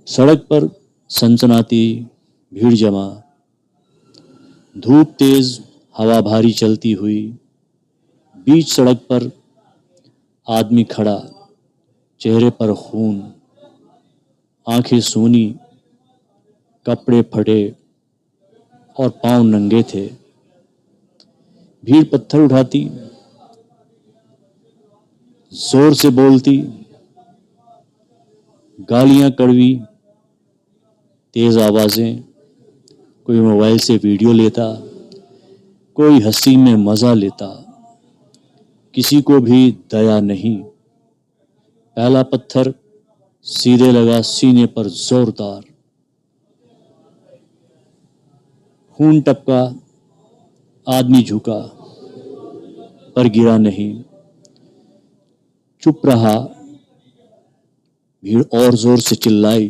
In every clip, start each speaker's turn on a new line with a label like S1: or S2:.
S1: सड़क पर सनसनाती भीड़ जमा, धूप तेज, हवा भारी चलती हुई। बीच सड़क पर आदमी खड़ा, चेहरे पर खून, आंखें सूनी, कपड़े फटे और पांव नंगे थे। भीड़ पत्थर उठाती, जोर से बोलती, गालियां कड़वी, तेज आवाजें। कोई मोबाइल से वीडियो लेता, कोई हंसी में मजा लेता। किसी को भी दया नहीं। पहला पत्थर सीधे लगा सीने पर जोरदार। खून टपका, आदमी झुका पर गिरा नहीं, चुप रहा। भीड़ और जोर से चिल्लाई,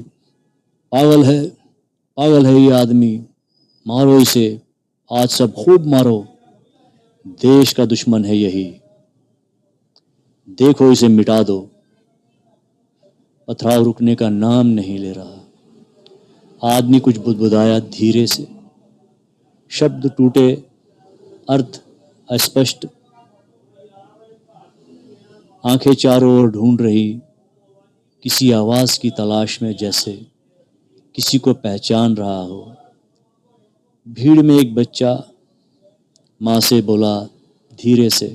S1: पागल है ये आदमी, मारो इसे, आज सब खूब मारो, देश का दुश्मन है यही, देखो इसे मिटा दो। पथराव रुकने का नाम नहीं ले रहा। आदमी कुछ बुदबुदाया धीरे से, शब्द टूटे, अर्थ अस्पष्ट। आंखें चारों ओर ढूंढ रही, किसी आवाज की तलाश में, जैसे किसी को पहचान रहा हो। भीड़ में एक बच्चा माँ से बोला धीरे से,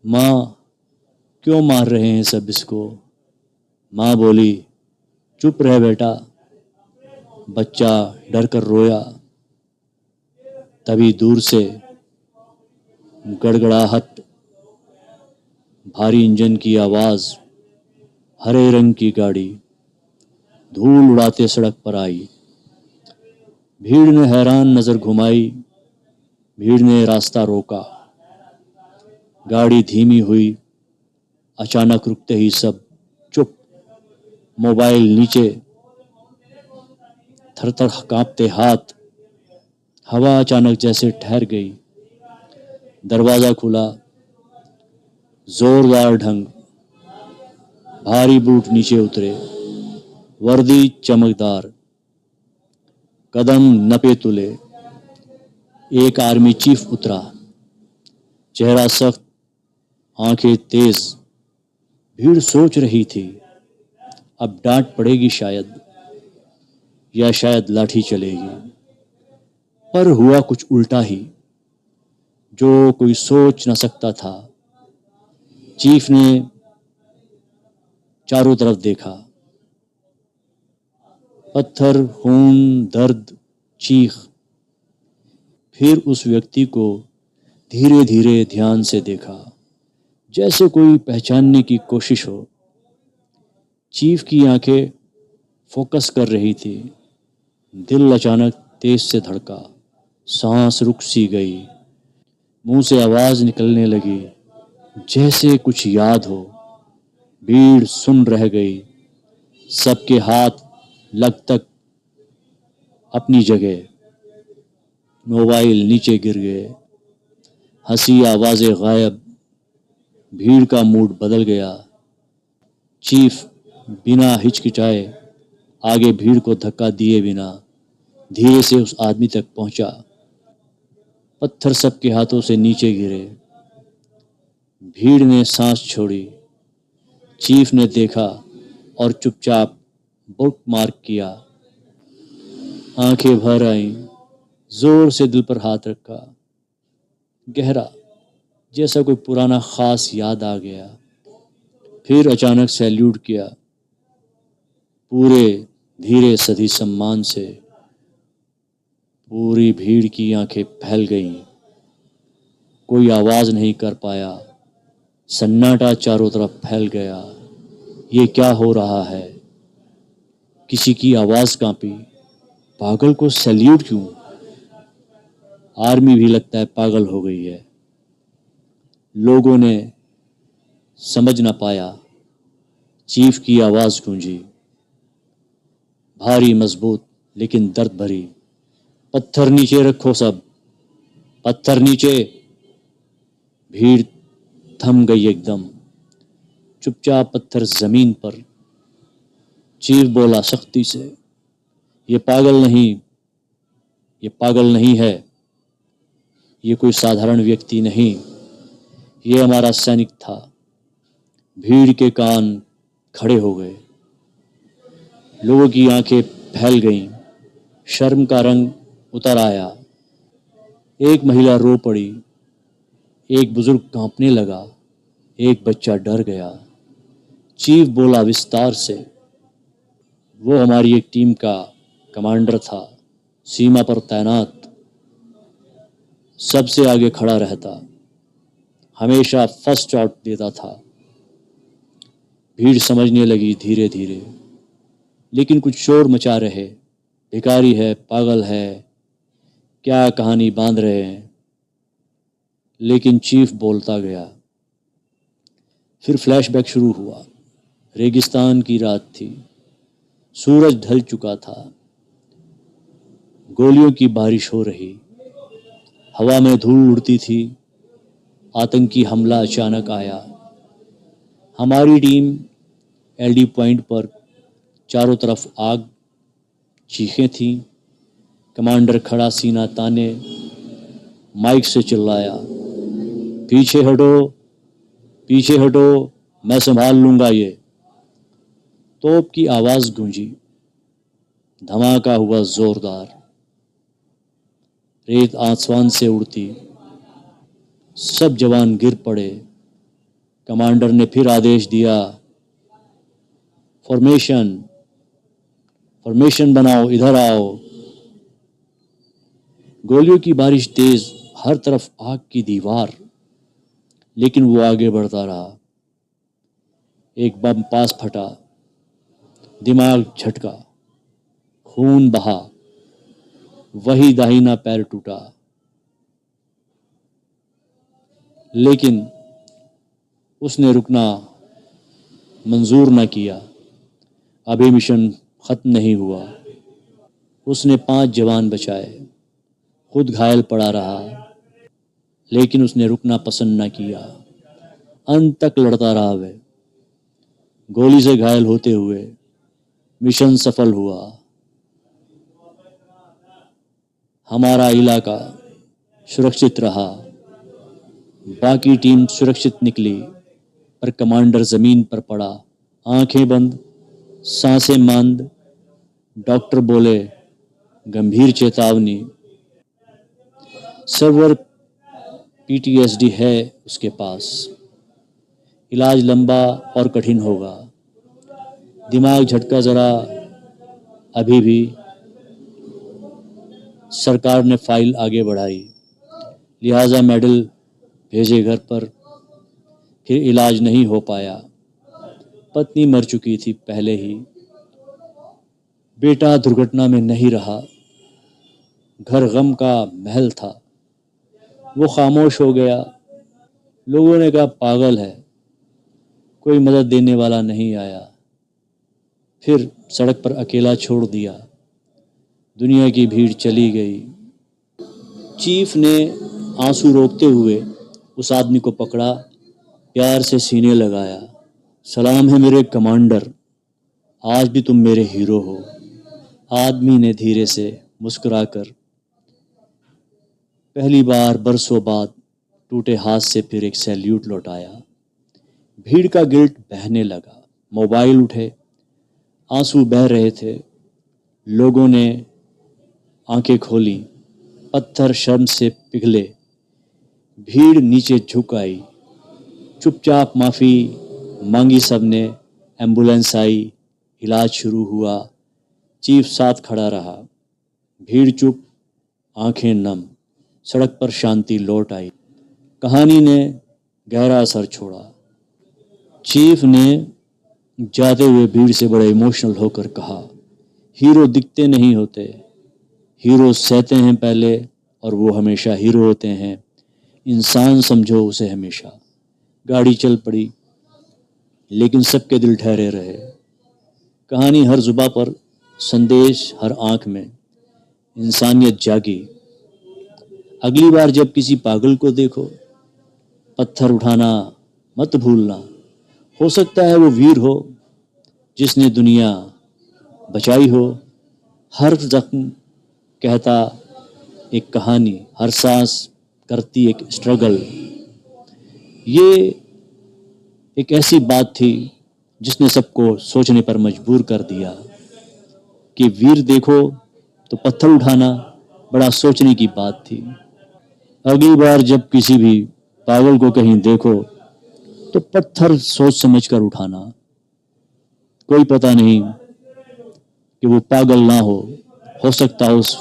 S1: माँ क्यों मार रहे हैं सब इसको। माँ बोली, चुप रह बेटा। बच्चा डर कर रोया। तभी दूर से गड़गड़ाहट, भारी इंजन की आवाज, हरे रंग की गाड़ी धूल उड़ाते सड़क पर आई। भीड़ ने हैरान नजर घुमाई, भीड़ ने रास्ता रोका। गाड़ी धीमी हुई, अचानक रुकते ही सब चुप। मोबाइल नीचे, थरथर कांपते हाथ। हवा अचानक जैसे ठहर गई। दरवाजा खुला, जोरदार ढंग, भारी बूट नीचे उतरे, वर्दी चमकदार, कदम नपे तुले। एक आर्मी चीफ उतरा, चेहरा सख्त, आंखें तेज। भीड़ सोच रही थी, अब डांट पड़ेगी शायद, या शायद लाठी चलेगी। पर हुआ कुछ उल्टा ही, जो कोई सोच न सकता था। चीफ ने चारों तरफ देखा, पत्थर, खून, दर्द, चीख। फिर उस व्यक्ति को धीरे धीरे ध्यान से देखा, जैसे कोई पहचानने की कोशिश हो। चीफ की आंखें फोकस कर रही थी। दिल अचानक तेज से धड़का, सांस रुक सी गई, मुंह से आवाज निकलने लगी, जैसे कुछ याद हो। भीड़ सुन रह गई, सबके हाथ लग तक अपनी जगह। मोबाइल नीचे गिर गए, हंसी आवाजें गायब। भीड़ का मूड बदल गया। चीफ बिना हिचकिचाए, आगे भीड़ को धक्का दिए बिना, धीरे से उस आदमी तक पहुंचा। पत्थर सबके हाथों से नीचे गिरे। भीड़ ने सांस छोड़ी। चीफ ने देखा और चुपचाप बुक मार्क किया। आंखें भर आईं, जोर से दिल पर हाथ रखा, गहरा, जैसा कोई पुराना खास याद आ गया। फिर अचानक सैल्यूट किया, पूरे धीरे सधी सम्मान से। पूरी भीड़ की आंखें फैल गईं, कोई आवाज नहीं कर पाया। सन्नाटा चारों तरफ फैल गया। ये क्या हो रहा है? किसी की आवाज कांपी, पागल को सैल्यूट क्यों? आर्मी भी लगता है पागल हो गई है। लोगों ने समझ ना पाया। चीफ की आवाज गूंजी, भारी, मजबूत, लेकिन दर्द भरी, पत्थर नीचे रखो सब, पत्थर नीचे। भीड़ थम गई एकदम। चुपचाप पत्थर जमीन पर। चीफ बोला सख्ती से, ये पागल नहीं है, ये कोई साधारण व्यक्ति नहीं, ये हमारा सैनिक था। भीड़ के कान खड़े हो गए, लोगों की आंखें फैल गईं, शर्म का रंग उतर आया। एक महिला रो पड़ी, एक बुजुर्ग कांपने लगा, एक बच्चा डर गया। चीफ बोला विस्तार से, वो हमारी एक टीम का कमांडर था, सीमा पर तैनात, सबसे आगे खड़ा रहता, हमेशा फर्स्ट शॉट देता था। भीड़ समझने लगी धीरे धीरे, लेकिन कुछ शोर मचा रहे, भिखारी है, पागल है, क्या कहानी बांध रहे हैं। लेकिन चीफ बोलता गया। फिर फ्लैशबैक शुरू हुआ। रेगिस्तान की रात थी, सूरज ढल चुका था, गोलियों की बारिश हो रही, हवा में धूल उड़ती थी। आतंकी हमला अचानक आया। हमारी टीम एलडी पॉइंट पर, चारों तरफ आग, चीखें थीं। कमांडर खड़ा सीना ताने माइक से चिल्लाया, पीछे हटो, मैं संभाल लूंगा ये। तोप की आवाज गूंजी, धमाका हुआ जोरदार, रेत आसमान से उड़ती, सब जवान गिर पड़े। कमांडर ने फिर आदेश दिया, फॉर्मेशन बनाओ, इधर आओ। गोलियों की बारिश तेज, हर तरफ आग की दीवार, लेकिन वो आगे बढ़ता रहा। एक बम पास फटा, दिमाग झटका, खून बहा, वही दाहिना पैर टूटा। लेकिन उसने रुकना मंजूर न किया। अभी मिशन खत्म नहीं हुआ। उसने 5 जवान बचाए, खुद घायल पड़ा रहा, लेकिन उसने रुकना पसंद न किया। अंत तक लड़ता रहा वह, गोली से घायल होते हुए। मिशन सफल हुआ। हमारा इलाका सुरक्षित रहा, बाकी टीम सुरक्षित निकली, पर कमांडर जमीन पर पड़ा, आंखें बंद, सांसें मंद। डॉक्टर बोले, गंभीर चेतावनी, सर्वर पीटीएसडी है उसके पास, इलाज लंबा और कठिन होगा। दिमाग झटका जरा अभी भी। सरकार ने फाइल आगे बढ़ाई, लिहाजा मेडल भेजे घर पर। फिर इलाज नहीं हो पाया, पत्नी मर चुकी थी पहले ही, बेटा दुर्घटना में नहीं रहा, घर गम का महल था, वो खामोश हो गया। लोगों ने कहा पागल है, कोई मदद देने वाला नहीं आया। फिर सड़क पर अकेला छोड़ दिया, दुनिया की भीड़ चली गई। चीफ ने आंसू रोकते हुए उस आदमी को पकड़ा, प्यार से सीने लगाया। सलाम है मेरे कमांडर, आज भी तुम मेरे हीरो हो। आदमी ने धीरे से मुस्कुराकर, पहली बार बरसों बाद टूटे हाथ से फिर एक सैल्यूट लौटाया। भीड़ का गिल्ट बहने लगा, मोबाइल उठे, आंसू बह रहे थे। लोगों ने आंखें खोली, पत्थर शर्म से पिघले। भीड़ नीचे झुक आई, चुपचाप माफ़ी मांगी सबने। एम्बुलेंस आई, इलाज शुरू हुआ, चीफ साथ खड़ा रहा। भीड़ चुप, आंखें नम, सड़क पर शांति लौट आई। कहानी ने गहरा असर छोड़ा। चीफ ने जाते हुए भीड़ से बड़े इमोशनल होकर कहा, हीरो दिखते नहीं होते, हीरो सहते हैं पहले, और वो हमेशा हीरो होते हैं। इंसान समझो उसे हमेशा। गाड़ी चल पड़ी, लेकिन सबके दिल ठहरे रहे। कहानी हर जुबां पर, संदेश हर आंख में, इंसानियत जागी। अगली बार जब किसी पागल को देखो, पत्थर उठाना मत भूलना। हो सकता है वो वीर हो जिसने दुनिया बचाई हो। हर जख्म कहता एक कहानी, हर सांस करती एक स्ट्रगल। ये एक ऐसी बात थी जिसने सबको सोचने पर मजबूर कर दिया कि वीर देखो तो पत्थर उठाना बड़ा सोचने की बात थी। अगली बार जब किसी भी पागल को कहीं देखो तो पत्थर सोच समझ कर उठाना। कोई पता नहीं कि वो पागल ना हो सकता है उस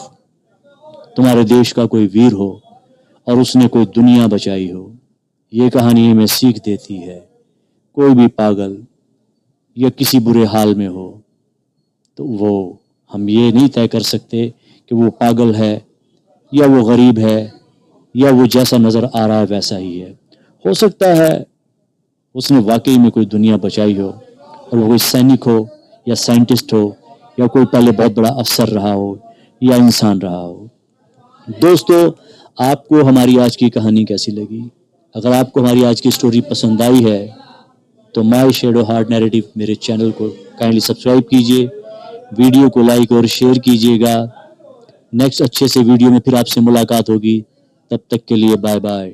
S1: तुम्हारे देश का कोई वीर हो और उसने कोई दुनिया बचाई हो। ये कहानी हमें सीख देती है, कोई भी पागल या किसी बुरे हाल में हो तो वो हम ये नहीं तय कर सकते कि वो पागल है या वो गरीब है या वो जैसा नज़र आ रहा है वैसा ही है। हो सकता है उसने वाकई में कोई दुनिया बचाई हो और वो कोई सैनिक हो या साइंटिस्ट हो या कोई पहले बहुत बड़ा अफसर रहा हो या इंसान रहा हो। दोस्तों, आपको हमारी आज की कहानी कैसी लगी? अगर आपको हमारी आज की स्टोरी पसंद आई है तो माय शैडो हार्ट नैरेटिव मेरे चैनल को काइंडली सब्सक्राइब कीजिए, वीडियो को लाइक और शेयर कीजिएगा। नेक्स्ट अच्छे से वीडियो में फिर आपसे मुलाकात होगी। तब तक के लिए बाय बाय।